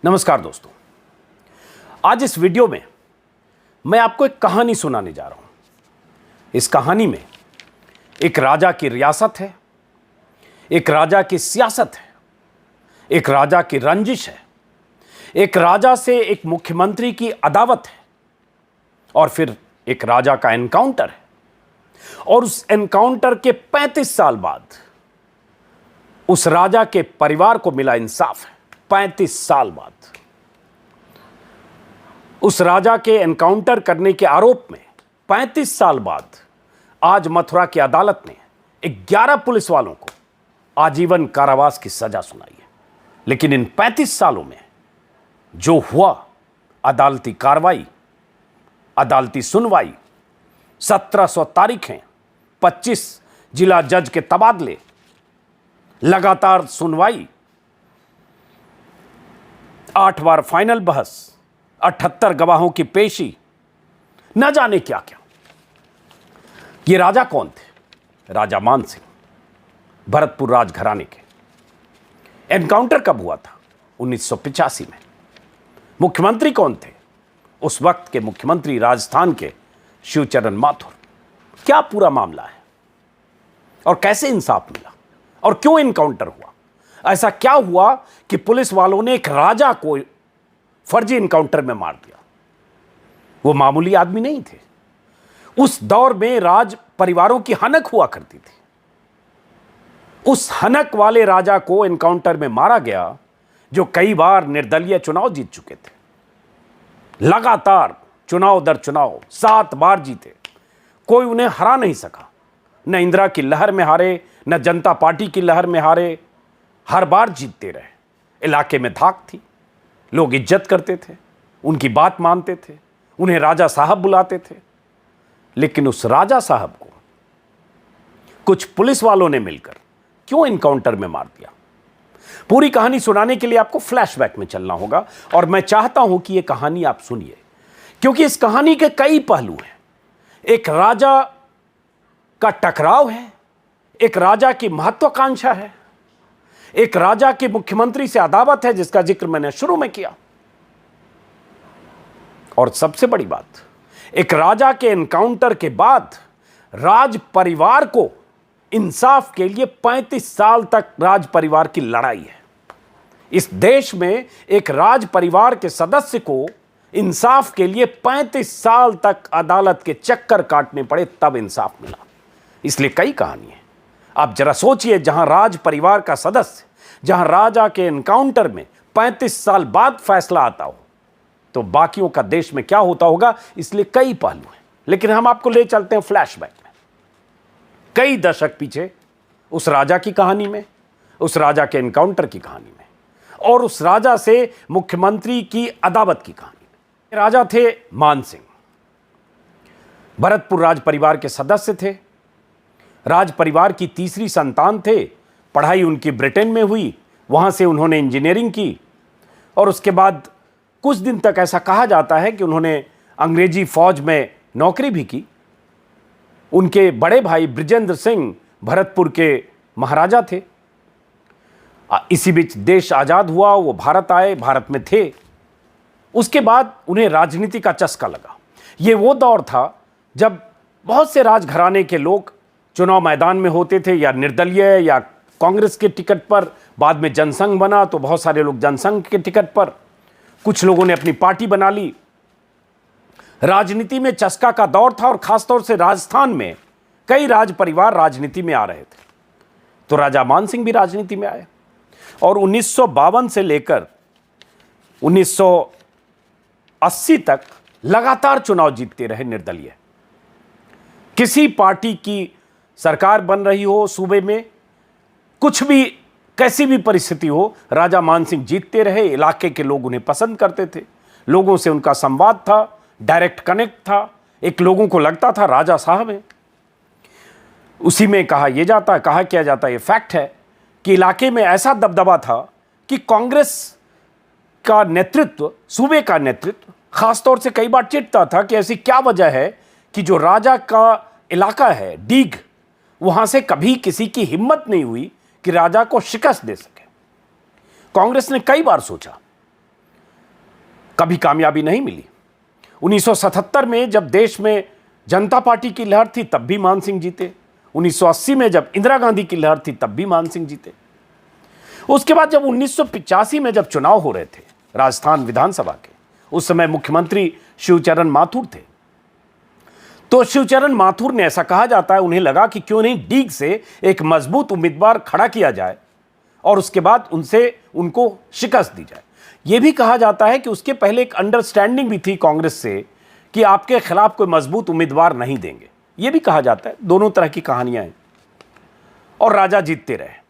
नमस्कार दोस्तों, आज इस वीडियो में मैं आपको एक कहानी सुनाने जा रहा हूं। इस कहानी में एक राजा की रियासत है, एक राजा की सियासत है, एक राजा की रंजिश है, एक राजा से एक मुख्यमंत्री की अदावत है और फिर एक राजा का एनकाउंटर है। और उस एनकाउंटर के 35 साल बाद उस राजा के परिवार को मिला इंसाफ है। 35 साल बाद उस राजा के एनकाउंटर करने के आरोप में 35 साल बाद आज मथुरा की अदालत ने 11 पुलिस वालों को आजीवन कारावास की सजा सुनाई है। लेकिन इन 35 सालों में जो हुआ, अदालती कार्रवाई, अदालती सुनवाई, 1700 तारीखें, 25 जिला जज के तबादले, लगातार सुनवाई, 8 बार फाइनल बहस, 78 गवाहों की पेशी, न जाने क्या क्या। ये राजा कौन थे? राजा मानसिंह, भरतपुर राजघराने के। एनकाउंटर कब हुआ था? 1985 में। मुख्यमंत्री कौन थे? उस वक्त के मुख्यमंत्री राजस्थान के शिवचरण माथुर। क्या पूरा मामला है और कैसे इंसाफ मिला और क्यों एनकाउंटर हुआ? ऐसा क्या हुआ कि पुलिस वालों ने एक राजा को फर्जी एनकाउंटर में मार दिया? वो मामूली आदमी नहीं थे। उस दौर में राज परिवारों की हनक हुआ करती थी। उस हनक वाले राजा को एनकाउंटर में मारा गया जो कई बार निर्दलीय चुनाव जीत चुके थे। लगातार चुनाव दर चुनाव 7 बार जीते, कोई उन्हें हरा नहीं सका। न इंदिरा की लहर में हारे, न जनता पार्टी की लहर में हारे, हर बार जीतते रहे। इलाके में धाक थी, लोग इज्जत करते थे, उनकी बात मानते थे, उन्हें राजा साहब बुलाते थे। लेकिन उस राजा साहब को कुछ पुलिस वालों ने मिलकर क्यों एनकाउंटर में मार दिया? पूरी कहानी सुनाने के लिए आपको फ्लैशबैक में चलना होगा और मैं चाहता हूं कि यह कहानी आप सुनिए, क्योंकि इस कहानी के कई पहलू हैं। एक राजा का टकराव है, एक राजा की महत्वाकांक्षा है, एक राजा की मुख्यमंत्री से अदावत है जिसका जिक्र मैंने शुरू में किया, और सबसे बड़ी बात, एक राजा के एनकाउंटर के बाद राज परिवार को इंसाफ के लिए 35 साल तक राज परिवार की लड़ाई है। इस देश में एक राज परिवार के सदस्य को इंसाफ के लिए 35 साल तक अदालत के चक्कर काटने पड़े, तब इंसाफ मिला। इसलिए कई कहानी है। आप जरा सोचिए, जहां राज परिवार का सदस्य, जहां राजा के एनकाउंटर में 35 साल बाद फैसला आता हो, तो बाकियों का देश में क्या होता होगा? इसलिए कई पहलू हैं। लेकिन हम आपको ले चलते हैं फ्लैशबैक में, कई दशक पीछे, उस राजा की कहानी में, उस राजा के एनकाउंटर की कहानी में, और उस राजा से मुख्यमंत्री की अदावत की कहानी में। राजा थे मानसिंह, भरतपुर राज परिवार के सदस्य थे, राज परिवार की तीसरी संतान थे। पढ़ाई उनकी ब्रिटेन में हुई, वहाँ से उन्होंने इंजीनियरिंग की और उसके बाद कुछ दिन तक ऐसा कहा जाता है कि उन्होंने अंग्रेजी फौज में नौकरी भी की। उनके बड़े भाई बृजेंद्र सिंह भरतपुर के महाराजा थे। इसी बीच देश आज़ाद हुआ, वो भारत आए, भारत में थे। उसके बाद उन्हें राजनीति का चस्का लगा। ये वो दौर था जब बहुत से राजघराने के लोग चुनाव मैदान में होते थे, या निर्दलीय या कांग्रेस के टिकट पर। बाद में जनसंघ बना तो बहुत सारे लोग जनसंघ के टिकट पर, कुछ लोगों ने अपनी पार्टी बना ली। राजनीति में चस्का का दौर था और खासतौर से राजस्थान में कई राज परिवार राजनीति में आ रहे थे। तो राजा मानसिंह भी राजनीति में आए और 1952 से लेकर 1980 तक लगातार चुनाव जीतते रहे निर्दलीय। किसी पार्टी की सरकार बन रही हो सूबे में, कुछ भी, कैसी भी परिस्थिति हो, राजा मानसिंह जीतते रहे। इलाके के लोग उन्हें पसंद करते थे, लोगों से उनका संवाद था, डायरेक्ट कनेक्ट था। एक लोगों को लगता था राजा साहब हैं। उसी में कहा किया जाता, ये फैक्ट है कि इलाके में ऐसा दबदबा था कि कांग्रेस का नेतृत्व, सूबे का नेतृत्व खासतौर से कई बार चिढ़ता था कि ऐसी क्या वजह है कि जो राजा का इलाका है, डीग, वहां से कभी किसी की हिम्मत नहीं हुई कि राजा को शिकस्त दे सके। कांग्रेस ने कई बार सोचा कभी कामयाबी नहीं मिली। 1977 में जब देश में जनता पार्टी की लहर थी तब भी मान सिंह जीते। 1980 में जब इंदिरा गांधी की लहर थी तब भी मान सिंह जीते। उसके बाद जब 1985 में जब चुनाव हो रहे थे राजस्थान विधानसभा के, उस समय मुख्यमंत्री शिवचरण माथुर थे। तो शिवचरण माथुर ने, ऐसा कहा जाता है, उन्हें लगा कि क्यों नहीं डीग से एक मजबूत उम्मीदवार खड़ा किया जाए और उसके बाद उनको शिकस्त दी जाए। यह भी कहा जाता है कि उसके पहले एक अंडरस्टैंडिंग भी थी कांग्रेस से कि आपके खिलाफ कोई मजबूत उम्मीदवार नहीं देंगे। यह भी कहा जाता है। दोनों तरह की कहानियां हैं और राजा जीतते रहे।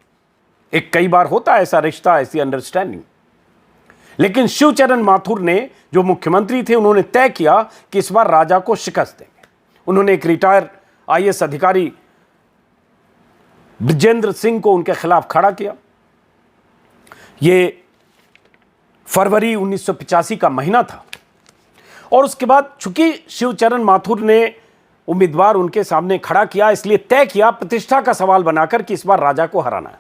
एक कई बार होता है ऐसा रिश्ता, ऐसी अंडरस्टैंडिंग। लेकिन शिवचरण माथुर ने, जो मुख्यमंत्री थे, उन्होंने तय किया कि इस बार राजा को शिकस्त देंगे। उन्होंने एक रिटायर आईएएस अधिकारी बृजेंद्र सिंह को उनके खिलाफ खड़ा किया। यह फरवरी 1985 का महीना था और उसके बाद चूंकि शिवचरण माथुर ने उम्मीदवार उनके सामने खड़ा किया, इसलिए तय किया प्रतिष्ठा का सवाल बनाकर कि इस बार राजा को हराना है।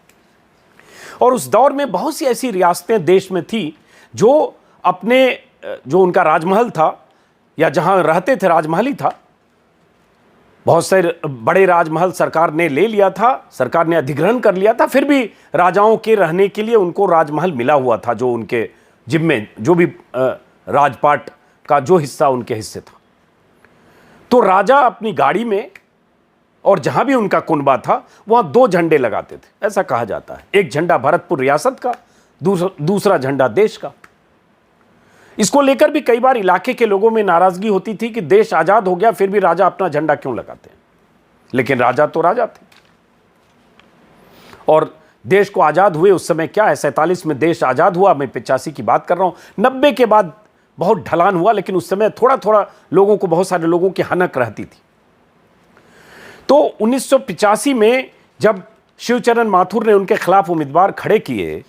और उस दौर में बहुत सी ऐसी रियासतें देश में थी जो जो उनका राजमहल था या जहां रहते थे राजमहल ही था। बहुत से बड़े राजमहल सरकार ने ले लिया था, सरकार ने अधिग्रहण कर लिया था, फिर भी राजाओं के रहने के लिए उनको राजमहल मिला हुआ था, जो उनके जिम्मे, जो भी राजपाट का जो हिस्सा उनके हिस्से था। तो राजा अपनी गाड़ी में और जहां भी उनका कुनबा था वहां 2 झंडे लगाते थे, ऐसा कहा जाता है। एक झंडा भरतपुर रियासत का, दूसरा झंडा देश का। इसको लेकर भी कई बार इलाके के लोगों में नाराजगी होती थी कि देश आजाद हो गया फिर भी राजा अपना झंडा क्यों लगाते हैं। लेकिन राजा तो राजा थे और देश को आजाद हुए उस समय क्या है, 47 में देश आजाद हुआ, मैं 85 की बात कर रहा हूं। 90 के बाद बहुत ढलान हुआ, लेकिन उस समय थोड़ा थोड़ा लोगों को, बहुत सारे लोगों की हनक रहती थी। तो 1985 में जब शिवचरण माथुर ने उनके खिलाफ उम्मीदवार खड़े किए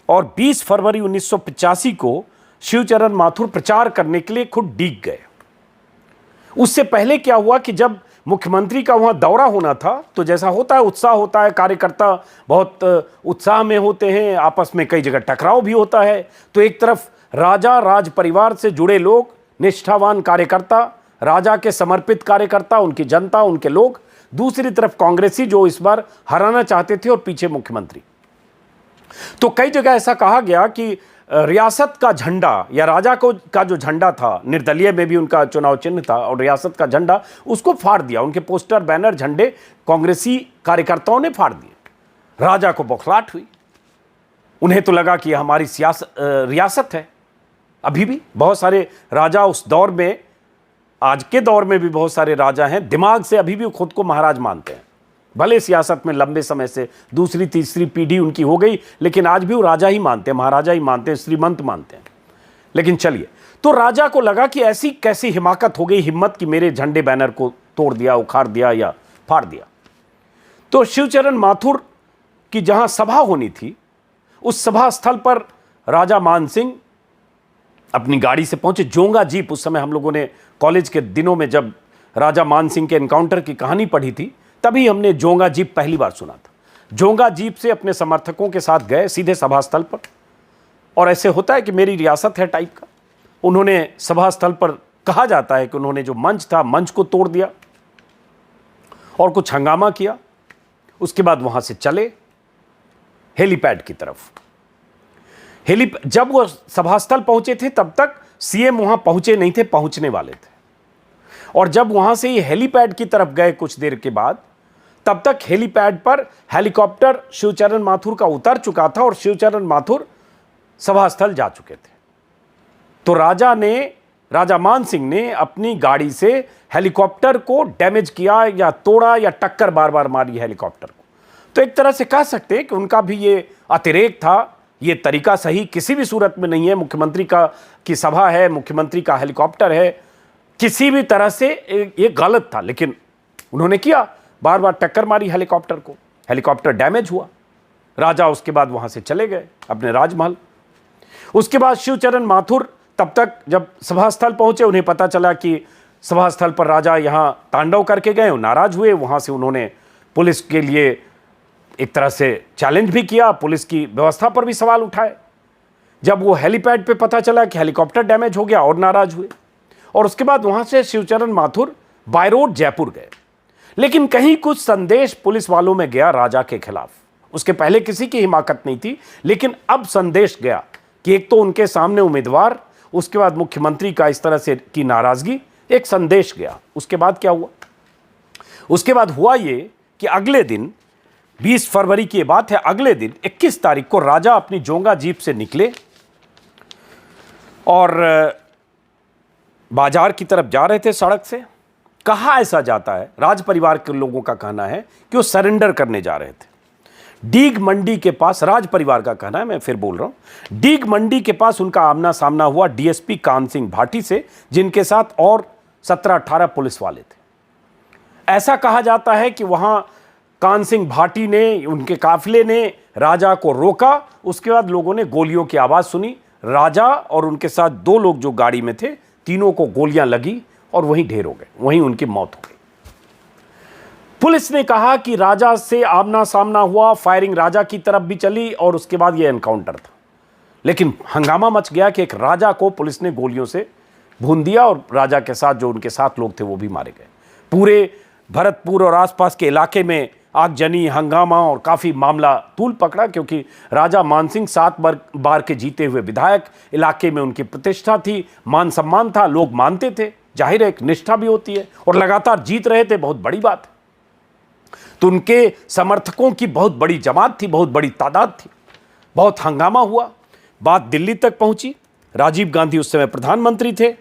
और 20 फरवरी 1985 को शिवचरण माथुर प्रचार करने के लिए खुद डीग गए। उससे पहले क्या हुआ कि जब मुख्यमंत्री का वहां दौरा होना था तो जैसा होता है, उत्साह होता है, कार्यकर्ता बहुत उत्साह में होते हैं, आपस में कई जगह टकराव भी होता है। तो एक तरफ राजा, राज परिवार से जुड़े लोग, निष्ठावान कार्यकर्ता, राजा के समर्पित कार्यकर्ता, उनकी जनता, उनके लोग, दूसरी तरफ कांग्रेसी जो इस बार हराना चाहते थे और पीछे मुख्यमंत्री। तो कई जगह ऐसा कहा गया कि रियासत का झंडा या राजा का जो झंडा था, निर्दलीय में भी उनका चुनाव चिन्ह था, और रियासत का झंडा उसको फाड़ दिया। उनके पोस्टर, बैनर, झंडे कांग्रेसी कार्यकर्ताओं ने फाड़ दिए। राजा को बौखलाहट हुई। उन्हें तो लगा कि हमारी रियासत है। अभी भी बहुत सारे राजा उस दौर में, आज के दौर में भी बहुत सारे राजा हैं, दिमाग से अभी भी खुद को महाराज मानते हैं। भले सियासत में लंबे समय से दूसरी तीसरी पीढ़ी उनकी हो गई, लेकिन आज भी वो राजा ही मानते हैं, महाराजा ही मानते हैं, श्रीमंत मानते हैं। लेकिन चलिए, तो राजा को लगा कि ऐसी कैसी हिमाकत हो गई, हिम्मत, कि मेरे झंडे बैनर को तोड़ दिया, उखाड़ दिया या फाड़ दिया। तो शिवचरण माथुर की जहां सभा होनी थी, उस सभा स्थल पर राजा मान सिंह अपनी गाड़ी से पहुंचे। जोंगा जीप, उस समय हम लोगों ने कॉलेज के दिनों में जब राजा मान सिंह के एनकाउंटर की कहानी पढ़ी थी, तभी हमने जोंगा जीप पहली बार सुना था। जोंगा जीप से अपने समर्थकों के साथ गए सीधे सभा स्थल पर, और ऐसे होता है कि मेरी रियासत है टाइप का। उन्होंने सभा स्थल पर, कहा जाता है कि उन्होंने जो मंच था, मंच को तोड़ दिया और कुछ हंगामा किया। उसके बाद वहां से चले हेलीपैड की तरफ। जब वो सभा स्थल पहुंचे थे तब तक सीएम वहां पहुंचे नहीं थे, पहुंचने वाले थे। और जब वहां से ये हेलीपैड की तरफ गए कुछ देर के बाद, तब तक हेलीपैड पर हेलीकॉप्टर शिवचरण माथुर का उतर चुका था और शिवचरण माथुर सभास्थल जा चुके थे। तो राजा मान सिंह ने अपनी गाड़ी से हेलीकॉप्टर को डैमेज किया या तोड़ा या टक्कर बार बार मारी हेलीकॉप्टर को। तो एक तरह से कह सकते हैं कि उनका भी ये अतिरेक था। ये तरीका सही किसी भी सूरत में नहीं है। मुख्यमंत्री की सभा है, मुख्यमंत्री का हेलीकॉप्टर है, किसी भी तरह से ये गलत था। लेकिन उन्होंने किया, बार बार टक्कर मारी हेलीकॉप्टर को, हेलीकॉप्टर डैमेज हुआ। राजा उसके बाद वहां से चले गए अपने राजमहल। उसके बाद शिवचरण माथुर तब तक जब सभास्थल पहुंचे, उन्हें पता चला कि सभास्थल पर राजा यहां तांडव करके गए, नाराज हुए। वहां से उन्होंने पुलिस के लिए एक तरह से चैलेंज भी किया, पुलिस की व्यवस्था पर भी सवाल उठाए। जब वो हेलीपैड पे पता चला कि हेलीकॉप्टर डैमेज हो गया और नाराज हुए, और उसके बाद वहां से शिवचरण माथुर बाय रोड जयपुर गए। लेकिन कहीं कुछ संदेश पुलिस वालों में गया राजा के खिलाफ। उसके पहले किसी की हिमाकत नहीं थी, लेकिन अब संदेश गया कि एक तो उनके सामने उम्मीदवार, उसके बाद मुख्यमंत्री का इस तरह से की नाराजगी, एक संदेश गया। उसके बाद क्या हुआ? उसके बाद हुआ ये कि अगले दिन 20 फरवरी की बात है, अगले दिन 21 तारीख को राजा अपनी जोंगा जीप से निकले और बाजार की तरफ जा रहे थे सड़क से। कहा ऐसा जाता है, राज परिवार के लोगों का कहना है कि वो सरेंडर करने जा रहे थे। डीग मंडी के पास, राज परिवार का कहना है, मैं फिर बोल रहा हूं, डीग मंडी के पास उनका आमना सामना हुआ डीएसपी कान सिंह भाटी से, जिनके साथ और 17-18 पुलिस वाले थे। ऐसा कहा जाता है कि वहां कान सिंह भाटी ने, उनके काफिले ने राजा को रोका। उसके बाद लोगों ने गोलियों की आवाज सुनी। राजा और उनके साथ 2 लोग जो गाड़ी में थे, तीनों को गोलियां लगी और वहीं ढेर हो गए, वहीं उनकी मौत हो गई। पुलिस ने कहा कि राजा से आमना सामना हुआ, फायरिंग राजा की तरफ भी चली और उसके बाद यह एनकाउंटर था। लेकिन हंगामा मच गया कि एक राजा को पुलिस ने गोलियों से भून दिया और राजा के साथ जो उनके साथ लोग थे वो भी मारे गए। पूरे भरतपुर और आसपास के इलाके में आगजनी, हंगामा और काफ़ी मामला तूल पकड़ा, क्योंकि राजा मानसिंह 7 बार के जीते हुए विधायक, इलाके में उनकी प्रतिष्ठा थी, मान सम्मान था, लोग मानते थे। जाहिर है एक निष्ठा भी होती है, और लगातार जीत रहे थे, बहुत बड़ी बात है। तो उनके समर्थकों की बहुत बड़ी जमात थी, बहुत बड़ी तादाद थी। बहुत हंगामा हुआ, बात दिल्ली तक पहुंची। राजीव गांधी उस समय प्रधानमंत्री थे।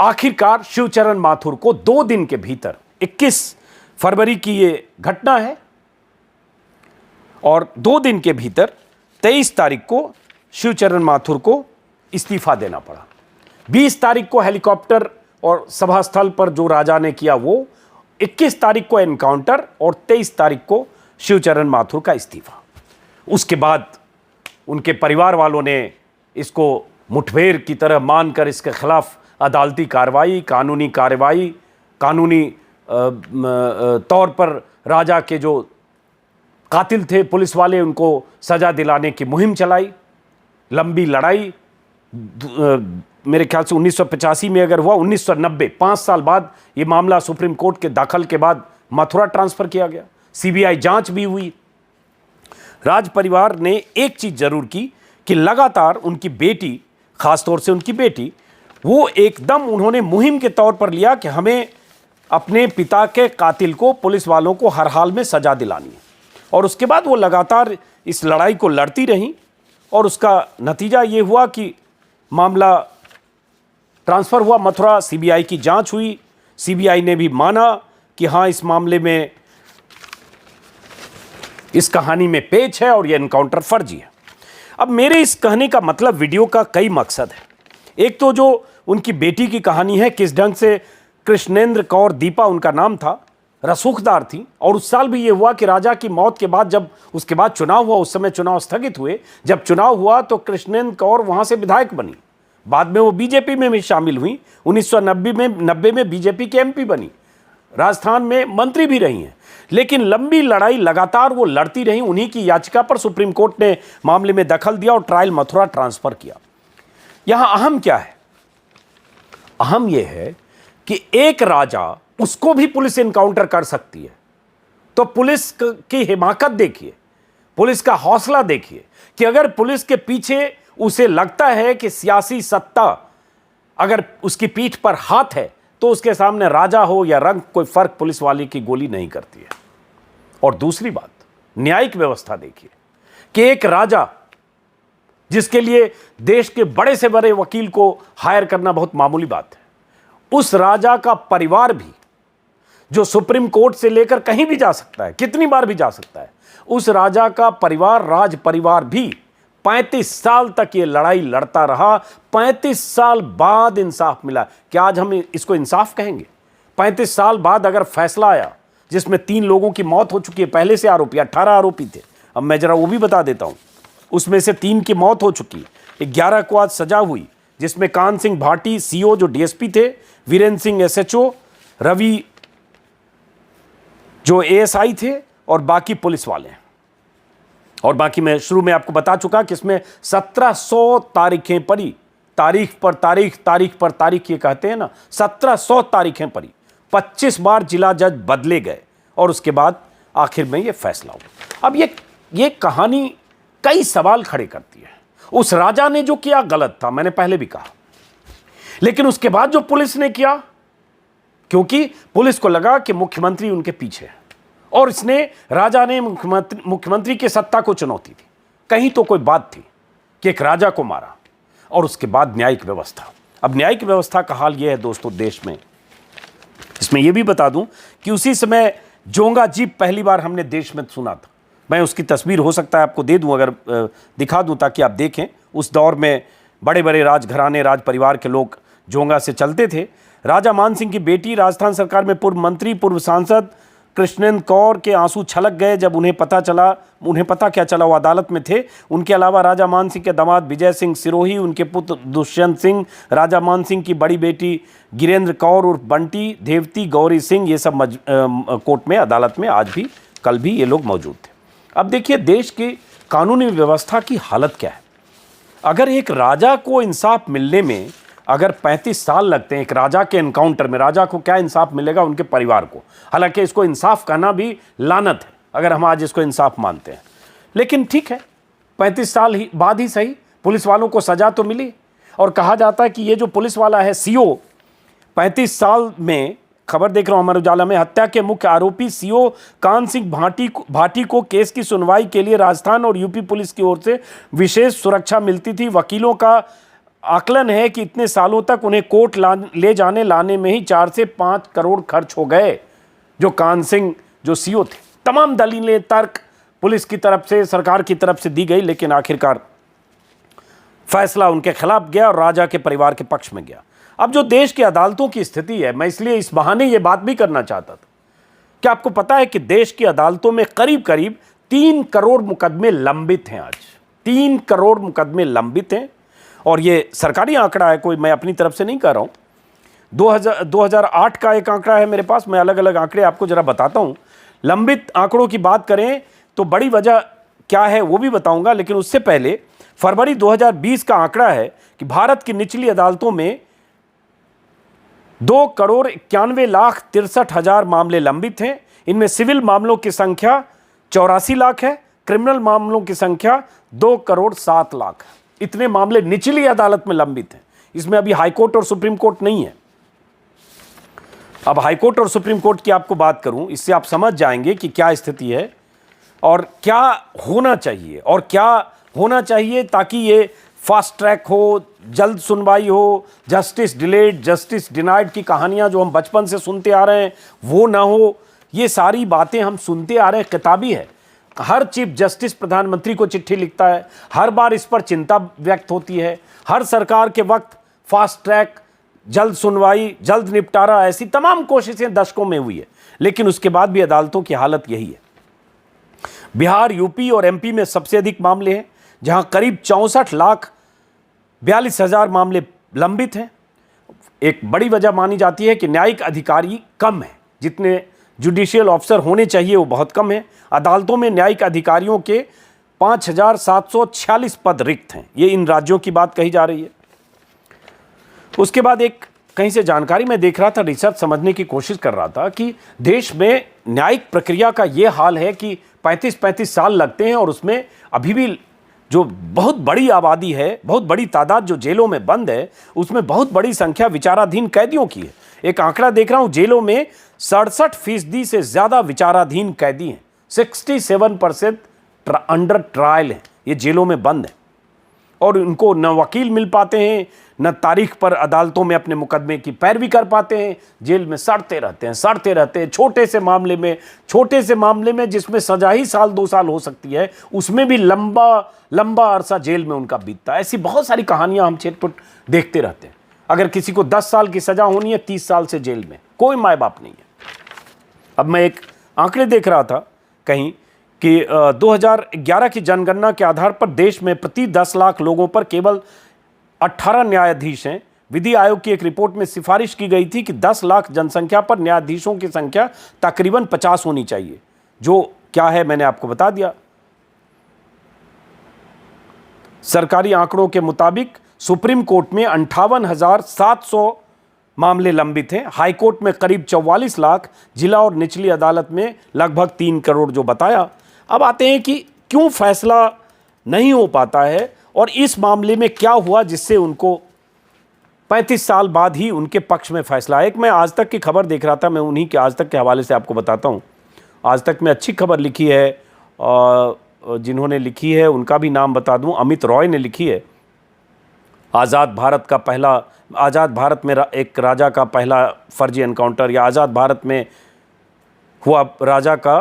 आखिरकार शिवचरण माथुर को 2 दिन के भीतर, 21 फरवरी की ये घटना है, और 2 दिन के भीतर 23 तारीख को शिवचरण माथुर को इस्तीफा देना पड़ा। 20 तारीख को हेलीकॉप्टर और सभा स्थल पर जो राजा ने किया वो, 21 तारीख को एनकाउंटर और 23 तारीख को शिवचरण माथुर का इस्तीफा। उसके बाद उनके परिवार वालों ने इसको मुठभेड़ की तरह मानकर इसके खिलाफ अदालती कार्रवाई, कानूनी कार्रवाई, कानूनी तौर पर राजा के जो कातिल थे पुलिस वाले, उनको सजा दिलाने की मुहिम चलाई। लंबी लड़ाई, मेरे ख्याल से 1985 में अगर हुआ, 1990, 5 साल बाद ये मामला सुप्रीम कोर्ट के दाखिल के बाद मथुरा ट्रांसफर किया गया। सीबीआई जांच भी हुई। राज परिवार ने एक चीज जरूर की कि लगातार उनकी बेटी, खासतौर से उनकी बेटी, वो एकदम उन्होंने मुहिम के तौर पर लिया कि हमें अपने पिता के कातिल को, पुलिस वालों को हर हाल में सजा दिलानी है। और उसके बाद वो लगातार इस लड़ाई को लड़ती रहीं, और उसका नतीजा ये हुआ कि मामला ट्रांसफर हुआ मथुरा। सीबीआई की जांच हुई। सीबीआई ने भी माना कि हाँ, इस मामले में, इस कहानी में पेच है और यह एनकाउंटर फर्जी है। अब मेरे इस कहने का मतलब, वीडियो का कई मकसद है। एक तो जो उनकी बेटी की कहानी है, किस ढंग से कृष्णेंद्र कौर, दीपा उनका नाम था, रसूखदार थी। और उस साल भी ये हुआ कि राजा की मौत के बाद, जब उसके बाद चुनाव हुआ, उस समय चुनाव स्थगित हुए, जब चुनाव हुआ तो कृष्णेंद्र कौर वहां से विधायक बनी। बाद में वो बीजेपी में भी शामिल हुई। 1990 में बीजेपी के एमपी बनी, राजस्थान में मंत्री भी रही हैं। लेकिन लंबी लड़ाई लगातार वो लड़ती रही। उन्हीं की याचिका पर सुप्रीम कोर्ट ने मामले में दखल दिया और ट्रायल मथुरा ट्रांसफर किया। यहां अहम क्या है? अहम यह है कि एक राजा, उसको भी पुलिस एनकाउंटर कर सकती है। तो पुलिस की हिमाकत देखिए, पुलिस का हौसला देखिए कि अगर पुलिस के पीछे उसे लगता है कि सियासी सत्ता अगर उसकी पीठ पर हाथ है, तो उसके सामने राजा हो या रंग, कोई फर्क पुलिस वाले की गोली नहीं करती है। और दूसरी बात, न्यायिक व्यवस्था देखिए कि एक राजा, जिसके लिए देश के बड़े से बड़े वकील को हायर करना बहुत मामूली बात है, उस राजा का परिवार भी, जो सुप्रीम कोर्ट से लेकर कहीं भी जा सकता है, कितनी बार भी जा सकता है, उस राजा का परिवार, राज परिवार भी 35 साल तक ये लड़ाई लड़ता रहा। 35 साल बाद इंसाफ मिला। क्या आज हम इसको इंसाफ कहेंगे? 35 साल बाद अगर फैसला आया, जिसमें 3 लोगों की मौत हो चुकी है, पहले से आरोपी, 18 आरोपी थे, अब मैं जरा वो भी बता देता हूं, उसमें से 3 की मौत हो चुकी, 11 को आज सजा हुई, जिसमें कान सिंह भाटी सीओ जो डीएसपी थे, वीरेंद्र सिंह एसएचओ, रवि जो एएसआई थे, और बाकी पुलिस वाले हैं। और बाकी मैं शुरू में आपको बता चुका कि इसमें 1700 तारीखें पड़ी, तारीख पर तारीख, तारीख पर तारीख ये कहते हैं ना, 1700 तारीखें पड़ी, 25 बार जिला जज बदले गए और उसके बाद आखिर में ये फैसला हुआ। अब ये कहानी कई सवाल खड़े करती है। उस राजा ने जो किया गलत था, मैंने पहले भी कहा, लेकिन उसके बाद जो पुलिस ने किया, क्योंकि पुलिस को लगा कि मुख्यमंत्री उनके पीछे है और इसने राजा ने मुख्यमंत्री की सत्ता को चुनौती दी, कहीं तो कोई बात थी कि एक राजा को मारा। और उसके बाद न्यायिक व्यवस्था। अब न्यायिक व्यवस्था का हाल यह है दोस्तों देश में, इसमें यह भी बता दूं कि उसी समय जोंगा जीप पहली बार हमने देश में सुना था। मैं उसकी तस्वीर हो सकता है आपको दे दूं, अगर दिखा दूं ताकि आप देखें। उस दौर में बड़े बड़े राजघराने, राज परिवार के लोग जोंगा से चलते थे। राजा मान सिंह की बेटी, राजस्थान सरकार में पूर्व मंत्री, पूर्व सांसद कृष्णेंद्र कौर के आंसू छलक गए जब उन्हें पता क्या चला वो अदालत में थे। उनके अलावा राजा मान सिंह के दामाद विजय सिंह सिरोही, उनके पुत्र दुष्यंत सिंह, राजा मान सिंह की बड़ी बेटी गिरेंद्र कौर उर्फ बंटी, देवती, गौरी सिंह, ये सब कोर्ट में, अदालत में आज भी, कल भी ये लोग मौजूद थे। अब देखिए देश की कानूनी व्यवस्था की हालत क्या है। अगर एक राजा को इंसाफ मिलने में अगर 35 साल लगते हैं, एक राजा के एनकाउंटर में, राजा को क्या इंसाफ मिलेगा, उनके परिवार को। हालांकि इसको इंसाफ कहना भी लानत है अगर हम आज इसको इंसाफ मानते हैं, लेकिन ठीक है, 35 साल ही बाद ही सही, पुलिस वालों को सजा तो मिली। और कहा जाता है कि ये जो पुलिस वाला है सीओ, 35 साल में, खबर देख रहा हूं अमर उजाला में, हत्या के मुख्य आरोपी सीओ कान सिंह भाटी को केस की सुनवाई के लिए राजस्थान और यूपी पुलिस की ओर से विशेष सुरक्षा मिलती थी। वकीलों का आकलन है कि इतने सालों तक उन्हें कोर्ट ले जाने लाने में ही 4 से 5 करोड़ खर्च हो गए। जो कान सिंह जो सीओ थे, तमाम दलीलें, तर्क पुलिस की तरफ से, सरकार की तरफ से दी गई, लेकिन आखिरकार फैसला उनके खिलाफ गया और राजा के परिवार के पक्ष में गया। अब जो देश की अदालतों की स्थिति है, मैं इसलिए इस बहाने ये बात भी करना चाहता था कि आपको पता है कि देश की अदालतों में करीब करीब 3 करोड़ मुकदमे लंबित हैं। आज 3 करोड़ मुकदमे लंबित हैं और ये सरकारी आंकड़ा है, कोई मैं अपनी तरफ से नहीं कह रहा हूं। 2008 का एक आंकड़ा है मेरे पास, मैं अलग अलग आंकड़े आपको जरा बताता हूं। लंबित आंकड़ों की बात करें तो बड़ी वजह क्या है वो भी बताऊंगा, लेकिन उससे पहले फरवरी 2020 का आंकड़ा है कि भारत की निचली अदालतों में 2,91,63,00,000 मामले लंबित हैं। इनमें सिविल मामलों की संख्या 84 लाख है, क्रिमिनल मामलों की संख्या 2,07,00,000 है। इतने मामले निचली अदालत में लंबित हैं। इसमें अभी हाईकोर्ट और सुप्रीम कोर्ट नहीं है। अब हाईकोर्ट और सुप्रीम कोर्ट की आपको बात करूं, इससे आप समझ जाएंगे कि क्या स्थिति है और क्या होना चाहिए, और क्या होना चाहिए ताकि ये फास्ट ट्रैक हो, जल्द सुनवाई हो, जस्टिस डिलेड, जस्टिस डिनाइड की कहानियां जो हम बचपन से सुनते आ रहे हैं वो ना हो। ये सारी बातें हम सुनते आ रहे हैं, किताबी है। हर चीफ जस्टिस प्रधानमंत्री को चिट्ठी लिखता है, हर बार इस पर चिंता व्यक्त होती है। हर सरकार के वक्त फास्ट ट्रैक, जल्द सुनवाई, जल्द निपटारा, ऐसी तमाम कोशिशें दशकों में हुई है, लेकिन उसके बाद भी अदालतों की हालत यही है। बिहार, यूपी और एमपी में सबसे अधिक मामले हैं, जहां करीब 64,42,000 मामले लंबित हैं। एक बड़ी वजह मानी जाती है कि न्यायिक अधिकारी कम है, जितने जुडिशियल ऑफिसर होने चाहिए वो बहुत कम है। अदालतों में न्यायिक अधिकारियों के 5,746 पद रिक्त हैं। ये इन राज्यों की बात कही जा रही है। उसके बाद एक कहीं से जानकारी मैं देख रहा था, रिसर्च समझने की कोशिश कर रहा था कि देश में न्यायिक प्रक्रिया का ये हाल है कि 35-35 साल लगते हैं और उसमें अभी भी जो बहुत बड़ी आबादी है, बहुत बड़ी तादाद जो जेलों में बंद है, उसमें बहुत बड़ी संख्या विचाराधीन कैदियों की है। एक आंकड़ा देख रहा हूं, जेलों में 67% से ज्यादा विचाराधीन कैदी हैं। 67% अंडर ट्रायल हैं, ये जेलों में बंद हैं और उनको न वकील मिल पाते हैं, न तारीख पर अदालतों में अपने मुकदमे की पैरवी कर पाते हैं। जेल में सड़ते रहते हैं। छोटे से मामले में जिसमें सजा ही 1-2 साल हो सकती है, उसमें भी लंबा अरसा जेल में उनका बीतता है। ऐसी बहुत सारी कहानियां हम छिटपुट देखते रहते हैं। अगर किसी को 10 साल की सजा होनी है, 30 साल से जेल में, कोई माए बाप नहीं है। अब मैं एक आंकड़े देख रहा था कहीं कि 2011 की जनगणना के आधार पर देश में प्रति 10 लाख लोगों पर केवल 18 न्यायाधीश हैं। विधि आयोग की एक रिपोर्ट में सिफारिश की गई थी कि 10 लाख जनसंख्या पर न्यायाधीशों की संख्या तकरीबन 50 होनी चाहिए, जो क्या है मैंने आपको बता दिया। सरकारी आंकड़ों के मुताबिक सुप्रीम कोर्ट में 58,700 मामले लंबित हैं, हाई कोर्ट में करीब 44 लाख, जिला और निचली अदालत में लगभग 3 करोड़ जो बताया। अब आते हैं कि क्यों फैसला नहीं हो पाता है और इस मामले में क्या हुआ जिससे उनको 35 साल बाद ही उनके पक्ष में फैसला आया। एक मैं आज तक की खबर देख रहा था, मैं उन्हीं के आज तक के हवाले से आपको बताता हूँ। आज तक में अच्छी खबर लिखी है, जिन्होंने लिखी है उनका भी नाम बता दूं, अमित रॉय ने लिखी है। आज़ाद भारत में एक राजा का पहला फर्जी एनकाउंटर, या आज़ाद भारत में हुआ राजा का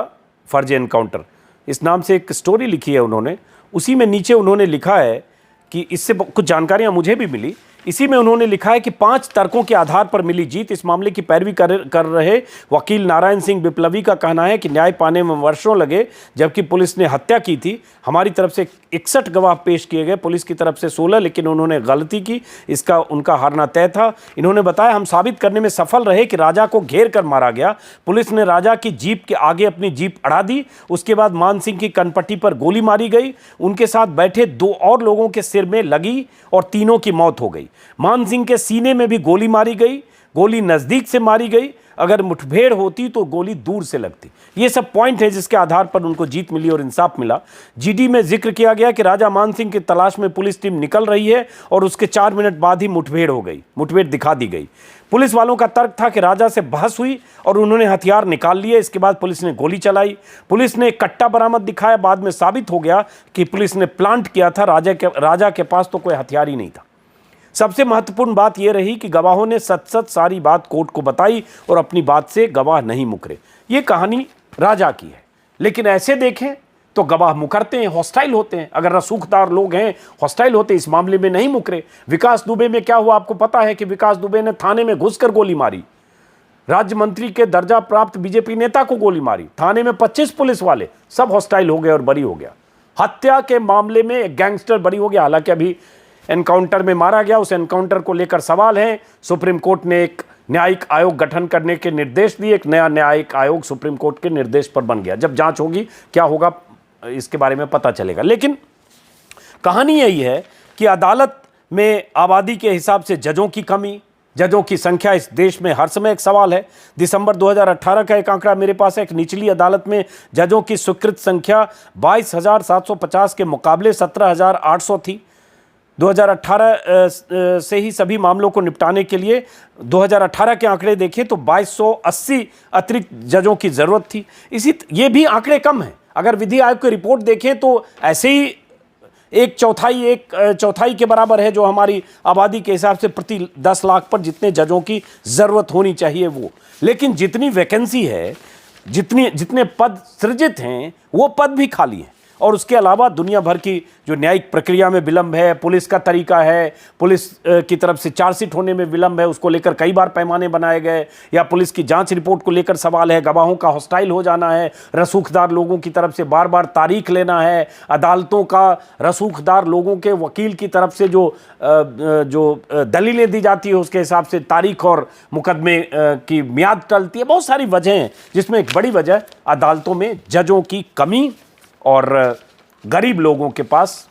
फर्जी एनकाउंटर, इस नाम से एक स्टोरी लिखी है उन्होंने। उसी में नीचे उन्होंने लिखा है कि इससे कुछ जानकारियां मुझे भी मिली। इसी में उन्होंने लिखा है कि 5 तर्कों के आधार पर मिली जीत। इस मामले की पैरवी कर रहे वकील नारायण सिंह विप्लवी का कहना है कि न्याय पाने में वर्षों लगे, जबकि पुलिस ने हत्या की थी। हमारी तरफ से 61 गवाह पेश किए गए, पुलिस की तरफ से 16, लेकिन उन्होंने गलती की, इसका उनका हारना तय था। इन्होंने बताया, हम साबित करने में सफल रहे कि राजा को घेर कर मारा गया। पुलिस ने राजा की जीप के आगे अपनी जीप अड़ा दी। उसके बाद मान सिंह की कनपट्टी पर गोली मारी गई। उनके साथ बैठे 2 और लोगों के सिर में लगी और तीनों की मौत हो गई। मान सिंह के सीने में भी गोली मारी गई। गोली नजदीक से मारी गई, अगर मुठभेड़ होती तो गोली दूर से लगती। ये सब पॉइंट है जिसके आधार पर उनको जीत मिली और इंसाफ मिला। जीडी में जिक्र किया गया कि राजा मान सिंह की तलाश में पुलिस टीम निकल रही है और उसके 4 मिनट बाद ही मुठभेड़ हो गई, मुठभेड़ दिखा दी गई। पुलिस वालों का तर्क था कि राजा से बहस हुई और उन्होंने हथियार निकाल लिए। इसके बाद पुलिस ने गोली चलाई। पुलिस ने एक कट्टा बरामद दिखाया। बाद में साबित हो गया कि पुलिस ने प्लांट किया था। राजा के पास तो कोई हथियार ही नहीं था। सबसे महत्वपूर्ण बात यह रही कि गवाहों ने सच सारी बात कोर्ट को बताई और अपनी बात से गवाह नहीं मुकरे। ये कहानी राजा की है, लेकिन ऐसे देखें तो गवाह मुकरते हैं, हॉस्टाइल होते हैं। अगर रसूखदार लोग हैं, हॉस्टाइल होते, इस मामले में नहीं मुकरे। विकास दुबे में क्या हुआ आपको पता है कि विकास दुबे ने थाने में घुसकर गोली मारी। राज्य मंत्री के दर्जा प्राप्त बीजेपी नेता को गोली मारी। थाने में 25 पुलिस वाले, सब हॉस्टाइल हो गए और बरी हो गया। हत्या के मामले में एक गैंगस्टर बरी हो गया, हालांकि अभी एनकाउंटर में मारा गया। उस एनकाउंटर को लेकर सवाल है। सुप्रीम कोर्ट ने एक न्यायिक आयोग गठन करने के निर्देश दिए। एक नया न्यायिक आयोग सुप्रीम कोर्ट के निर्देश पर बन गया। जब जांच होगी क्या होगा इसके बारे में पता चलेगा। लेकिन कहानी यही है कि अदालत में आबादी के हिसाब से जजों की कमी, जजों की संख्या इस देश में हर समय एक सवाल है। दिसंबर 2018 का एक आंकड़ा मेरे पास है। एक निचली अदालत में जजों की स्वीकृत संख्या 22,750 के मुकाबले 17,800 थी। 2018 से ही सभी मामलों को निपटाने के लिए 2018 के आंकड़े देखें तो 2280 अतिरिक्त जजों की जरूरत थी। ये भी आंकड़े कम हैं। अगर विधि आयोग की रिपोर्ट देखें तो ऐसे ही एक चौथाई के बराबर है जो हमारी आबादी के हिसाब से प्रति 10 लाख पर जितने जजों की जरूरत होनी चाहिए वो। लेकिन जितनी वैकेंसी है, जितने पद सृजित हैं, वो पद भी खाली हैं। और उसके अलावा दुनिया भर की जो न्यायिक प्रक्रिया में विलंब है, पुलिस का तरीका है, पुलिस की तरफ से चार्जशीट होने में विलंब है, उसको लेकर कई बार पैमाने बनाए गए, या पुलिस की जांच रिपोर्ट को लेकर सवाल है, गवाहों का हॉस्टाइल हो जाना है, रसूखदार लोगों की तरफ से बार बार तारीख लेना है, अदालतों का रसूखदार लोगों के वकील की तरफ से जो दलीलें दी जाती है उसके हिसाब से तारीख और मुकदमे की मियाद टलती है। बहुत सारी वजह हैं, जिसमें एक बड़ी वजह अदालतों में जजों की कमी और गरीब लोगों के पास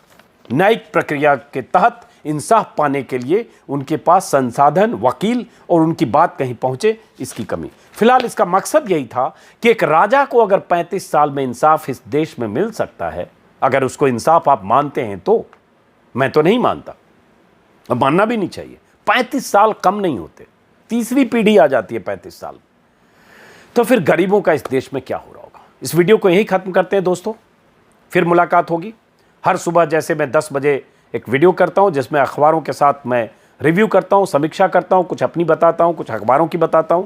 न्यायिक प्रक्रिया के तहत इंसाफ पाने के लिए उनके पास संसाधन, वकील और उनकी बात कहीं पहुंचे, इसकी कमी। फिलहाल इसका मकसद यही था कि एक राजा को अगर 35 साल में इंसाफ इस देश में मिल सकता है, अगर उसको इंसाफ आप मानते हैं तो, मैं तो नहीं मानता, अब मानना भी नहीं चाहिए। 35 साल कम नहीं होते, तीसरी पीढ़ी आ जाती है 35 साल। तो फिर गरीबों का इस देश में क्या हो रहा होगा। इस वीडियो को यही खत्म करते हैं दोस्तों, फिर मुलाकात होगी। हर सुबह जैसे मैं 10 बजे एक वीडियो करता हूं जिसमें अखबारों के साथ मैं रिव्यू करता हूं, समीक्षा करता हूं, कुछ अपनी बताता हूं, कुछ अखबारों की बताता हूं।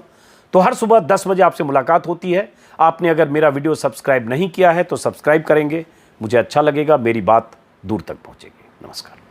तो हर सुबह 10 बजे आपसे मुलाकात होती है। आपने अगर मेरा वीडियो सब्सक्राइब नहीं किया है तो सब्सक्राइब करेंगे, मुझे अच्छा लगेगा, मेरी बात दूर तक पहुंचेगी। नमस्कार।